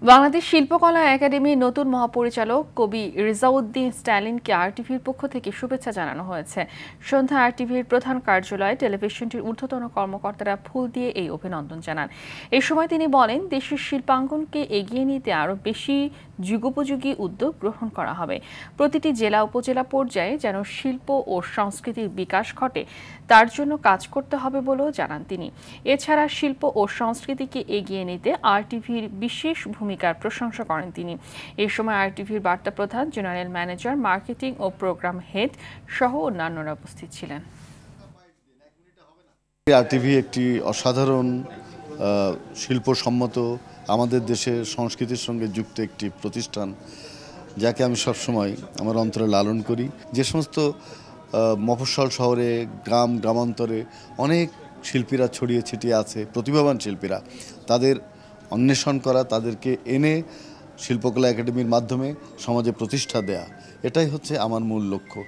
বাংলাদেশ শিল্পকলা একাডেমির নতুন মহাপরিচালক কবি রিজাউদ্দিন স্ট্যালিনকে আরটিভির পক্ষ থেকে শুভেচ্ছা জানানো হয়েছে। সন্ধ্যায় আরটিভির প্রধান কার্যালয়ে টেলিভিশনটির ঊর্ধ্বতন কর্মকর্তারা ফুল দিয়ে এই অভিনন্দন জানান। এই সময় তিনি বলেন, দেশের শিল্পাঙ্গনকে এগিয়ে নিতে আরও বেশি যুগোপযোগী উদ্যোগ গ্রহণ করা হবে। প্রতিটি জেলা উপজেলা পর্যায়ে যেন শিল্প ও সংস্কৃতির বিকাশ ঘটে, তার জন্য কাজ করতে হবে বলেও জানান তিনি। এছাড়া শিল্প ও সংস্কৃতিকে এগিয়ে নিতে আরটিভির বিশেষ ভূমিকার প্রশংসা করেন তিনি। এই সময় আরটিভির বার্তা প্রধান, জেনারেল ম্যানেজার, মার্কেটিং ও প্রোগ্রাম হেড সহ অন্যান্যরা উপস্থিত ছিলেন। আরটিভি একটি অসাধারণ শিল্পসম্মত আমাদের দেশের সংস্কৃতির সঙ্গে যুক্ত একটি প্রতিষ্ঠান, যাকে আমি সবসময় আমার অন্তরে লালন করি। যে সমস্ত মফস্বল শহরে, গ্রামান্তরে অনেক শিল্পীরা ছড়িয়ে ছিটিয়ে আছে, প্রতিভাবান শিল্পীরা, তাদের অন্বেষণ করা, তাদেরকে এনে শিল্পকলা একাডেমির মাধ্যমে সমাজে প্রতিষ্ঠা দেয়া, এটাই হচ্ছে আমার মূল লক্ষ্য।